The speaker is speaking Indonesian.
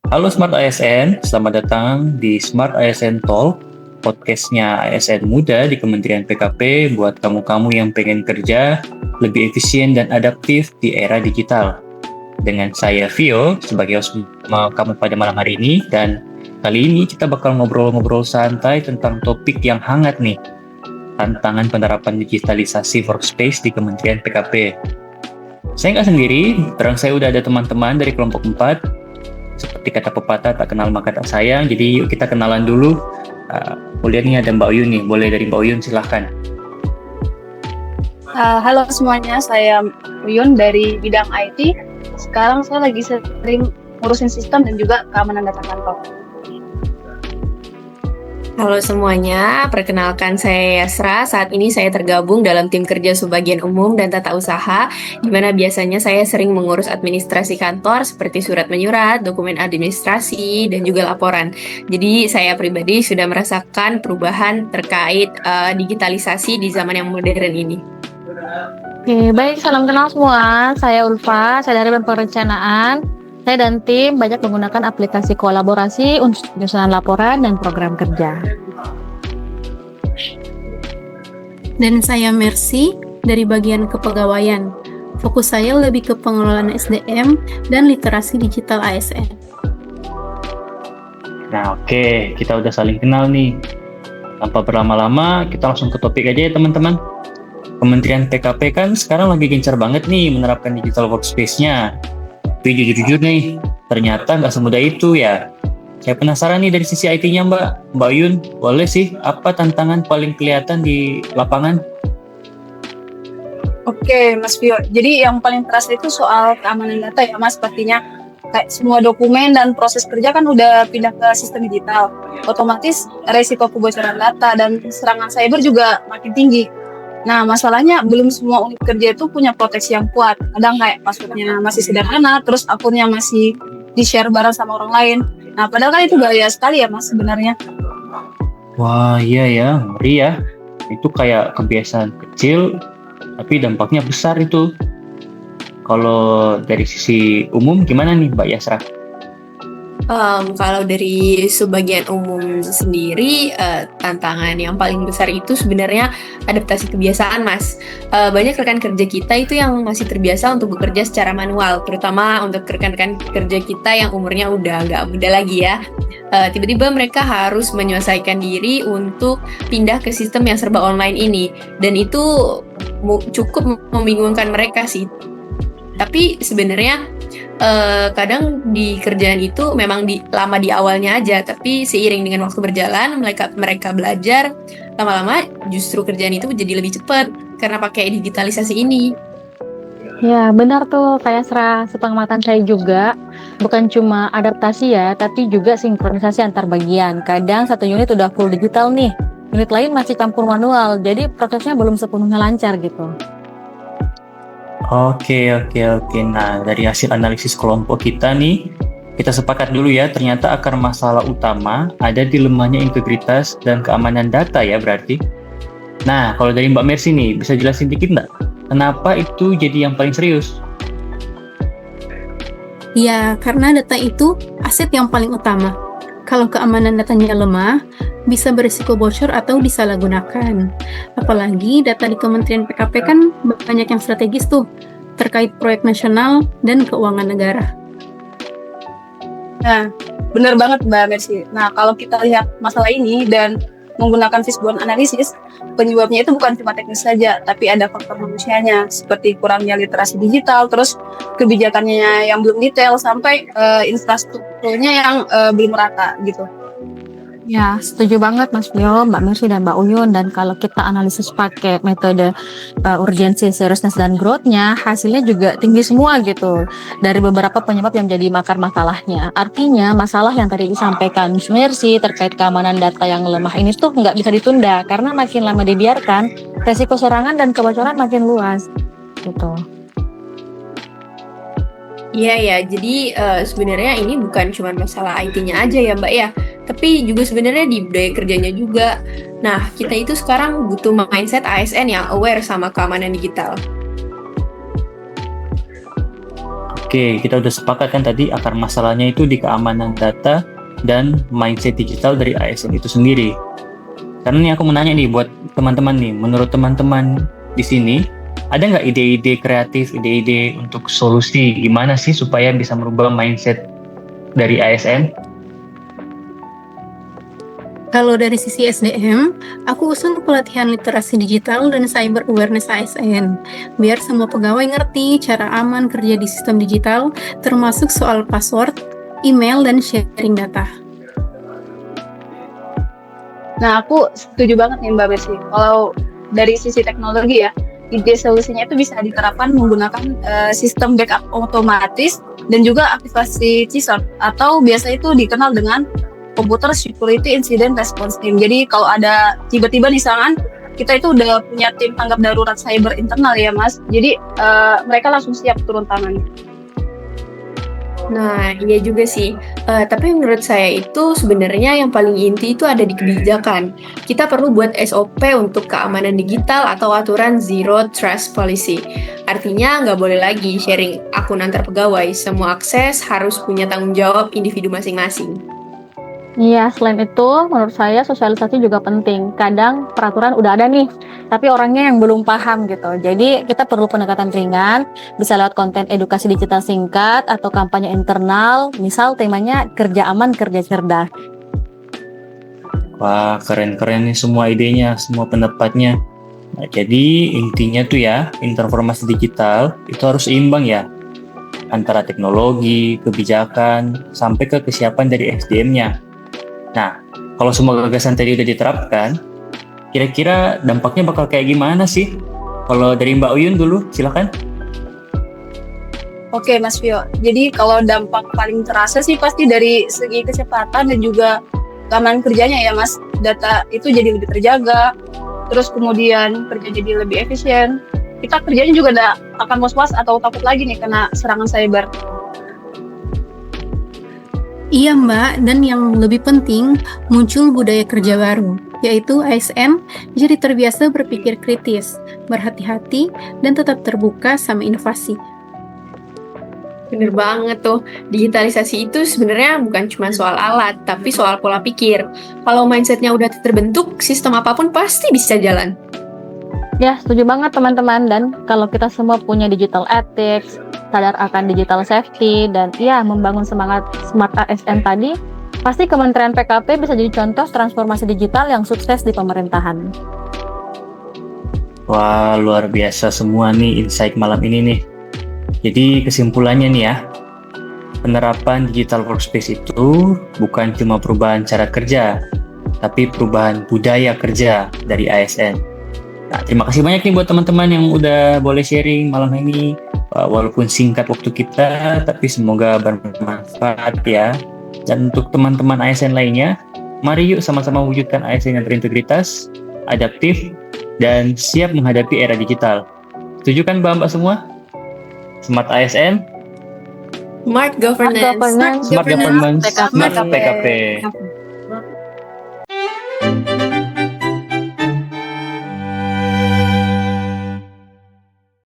Halo Smart ASN, selamat datang di Smart ASN Talk, podcastnya ASN Muda di Kementerian PKP buat kamu-kamu yang pengen kerja lebih efisien dan adaptif di era digital. Dengan saya Vio sebagai host kamu pada malam hari ini, dan kali ini kita bakal ngobrol-ngobrol santai tentang topik yang hangat nih, tantangan penerapan digitalisasi workspace di Kementerian PKP. Saya nggak sendiri, terang saya udah ada teman-teman dari kelompok 4. Seperti kata pepatah, tak kenal maka tak sayang. Jadi yuk kita kenalan dulu. Lihat nih ada Mbak Uyun nih. Boleh dari Mbak Uyun, silahkan. Halo semuanya, saya Uyun dari bidang IT. Sekarang saya lagi sering ngurusin sistem dan juga keamanan data kantor. Halo semuanya, perkenalkan saya Yasra. Saat ini saya tergabung dalam tim kerja Subbagian Umum dan Tata Usaha, di mana biasanya saya sering mengurus administrasi kantor seperti surat menyurat, dokumen administrasi, dan juga laporan. Jadi saya pribadi sudah merasakan perubahan terkait digitalisasi di zaman yang modern ini. Oke, baik, salam kenal semua. Saya Ulfa, saya dari perencanaan. Saya dan tim banyak menggunakan aplikasi kolaborasi untuk penyusunan laporan dan program kerja. Dan saya Mercy dari bagian kepegawaian. Fokus saya lebih ke pengelolaan SDM dan literasi digital ASN. Nah oke, kita udah saling kenal nih. Tanpa berlama-lama, kita langsung ke topik aja ya teman-teman. Kementerian PKP kan sekarang lagi gencar banget nih menerapkan digital workspace-nya. Tapi jujur-jujur nih, ternyata nggak semudah itu ya. Saya penasaran nih dari sisi IT-nya Mbak Yun, boleh sih apa tantangan paling kelihatan di lapangan? Oke, Mas Vio. Jadi yang paling terasa itu soal keamanan data ya, Mas. Sepertinya kayak semua dokumen dan proses kerja kan udah pindah ke sistem digital. Otomatis resiko kebocoran data dan serangan cyber juga makin tinggi. Nah, masalahnya belum semua unit kerja itu punya proteksi yang kuat. Kadang kayak passwordnya masih sederhana, terus akunnya masih di-share bareng sama orang lain. Nah, padahal kan itu bahaya sekali ya, Mas, sebenarnya. Wah iya ya, ngeri ya. Itu kayak kebiasaan kecil, tapi dampaknya besar itu. Kalau dari sisi umum gimana nih Mbak Yasra? Kalau dari Subbagian Umum sendiri, tantangan yang paling besar itu sebenarnya adaptasi kebiasaan, Mas. Banyak rekan kerja kita itu yang masih terbiasa untuk bekerja secara manual, terutama untuk rekan-rekan kerja kita yang umurnya udah nggak muda lagi ya. Tiba-tiba mereka harus menyesuaikan diri untuk pindah ke sistem yang serba online ini, dan itu cukup membingungkan mereka sih. Tapi sebenarnya kadang di kerjaan itu memang lama di awalnya aja, tapi seiring dengan waktu berjalan mereka belajar, lama-lama justru kerjaan itu jadi lebih cepat karena pakai digitalisasi ini. Ya, benar tuh, kayak sepengamatan saya juga. Bukan cuma adaptasi ya, tapi juga sinkronisasi antar bagian. Kadang satu unit udah full digital nih, unit lain masih campur manual, jadi prosesnya belum sepenuhnya lancar gitu. Oke. Nah, dari hasil analisis kelompok kita nih, kita sepakat dulu ya, ternyata akar masalah utama ada di lemahnya integritas dan keamanan data ya berarti. Nah, kalau dari Mbak Mercy nih, bisa jelasin dikit nggak? Kenapa itu jadi yang paling serius? Ya, karena data itu aset yang paling utama. Kalau keamanan datanya lemah, bisa berisiko bocor atau disalahgunakan. Apalagi data di Kementerian PKP kan banyak yang strategis tuh, terkait proyek nasional dan keuangan negara. Nah, benar banget Mbak Mercy. Nah, kalau kita lihat masalah ini dan menggunakan fishbone analysis, penyebabnya itu bukan cuma teknis saja, tapi ada faktor manusianya, seperti kurangnya literasi digital, terus kebijakannya yang belum detail, sampai infrastrukturnya yang belum merata gitu. Ya, setuju banget Mas Vio, Mbak Mercy, dan Mbak Uyun. Dan kalau kita analisis pakai metode urgency, seriousness, dan growth-nya, hasilnya juga tinggi semua gitu. Dari beberapa penyebab yang menjadi akar masalahnya. Artinya, masalah yang tadi disampaikan Mbak Mercy terkait keamanan data yang lemah ini tuh nggak bisa ditunda. Karena makin lama dibiarkan, resiko serangan dan kebocoran makin luas gitu. Iya ya, jadi sebenarnya ini bukan cuma masalah IT-nya aja ya Mbak ya, tapi juga sebenarnya di budaya kerjanya juga. Nah, kita itu sekarang butuh mindset ASN yang aware sama keamanan digital. Oke, kita udah sepakat kan tadi akar masalahnya itu di keamanan data dan mindset digital dari ASN itu sendiri. Karena nih aku mau nanya nih buat teman-teman nih, menurut teman-teman di sini, ada nggak ide-ide kreatif, ide-ide untuk solusi gimana sih supaya bisa merubah mindset dari ASN? Kalau dari sisi SDM, aku usul pelatihan literasi digital dan cyber awareness ASN, biar semua pegawai ngerti cara aman kerja di sistem digital, termasuk soal password, email, dan sharing data. Nah, aku setuju banget nih Mbak Mercy. Kalau dari sisi teknologi ya, ide solusinya itu bisa diterapkan menggunakan sistem backup otomatis dan juga aktivasi CSOR atau biasa itu dikenal dengan Computer Security Incident Response Team. Jadi kalau ada tiba-tiba misalkan kita itu udah punya tim tanggap darurat cyber internal ya Mas. Jadi mereka langsung siap turun tangan. Nah, iya juga sih. Tapi menurut saya itu sebenarnya yang paling inti itu ada di kebijakan. Kita perlu buat SOP untuk keamanan digital atau aturan Zero Trust Policy. Artinya nggak boleh lagi sharing akun antar pegawai. Semua akses harus punya tanggung jawab individu masing-masing. Iya, selain itu menurut saya sosialisasi juga penting. Kadang peraturan udah ada nih, tapi orangnya yang belum paham gitu. Jadi kita perlu pendekatan ringan, bisa lewat konten edukasi digital singkat atau kampanye internal, misal temanya kerja aman, kerja cerdas. Wah, keren-keren nih semua idenya, semua pendapatnya. Nah, jadi intinya tuh ya, transformasi digital itu harus seimbang ya, antara teknologi, kebijakan, sampai ke kesiapan dari SDM-nya. Nah, kalau semua gagasan tadi udah diterapkan, kira-kira dampaknya bakal kayak gimana sih? Kalau dari Mbak Uyun dulu, silakan. Oke Mas Vio, jadi kalau dampak paling terasa sih pasti dari segi kecepatan dan juga keamanan kerjanya ya Mas. Data itu jadi lebih terjaga, terus kemudian kerja jadi lebih efisien. Kita kerjanya juga akan was-was atau takut lagi nih kena serangan cyber. Iya Mbak, dan yang lebih penting, muncul budaya kerja baru, yaitu ASN jadi terbiasa berpikir kritis, berhati-hati, dan tetap terbuka sama inovasi. Bener banget tuh, digitalisasi itu sebenarnya bukan cuma soal alat, tapi soal pola pikir. Kalau mindsetnya udah terbentuk, sistem apapun pasti bisa jalan. Ya, setuju banget teman-teman. Dan kalau kita semua punya digital ethics, sadar akan digital safety, dan ya membangun semangat Smart ASN tadi, pasti Kementerian PKP bisa jadi contoh transformasi digital yang sukses di pemerintahan. Wah, luar biasa semua nih insight malam ini nih. Jadi kesimpulannya nih ya, penerapan digital workspace itu bukan cuma perubahan cara kerja, tapi perubahan budaya kerja dari ASN. Nah, terima kasih banyak nih buat teman-teman yang udah boleh sharing malam ini. Walaupun singkat waktu kita, tapi semoga bermanfaat ya. Dan untuk teman-teman ASN lainnya, mari yuk sama-sama wujudkan ASN yang berintegritas, adaptif, dan siap menghadapi era digital. Setuju kan Mbak semua? Smart ASN, Smart Governance. Smart Governance, Smart PKP.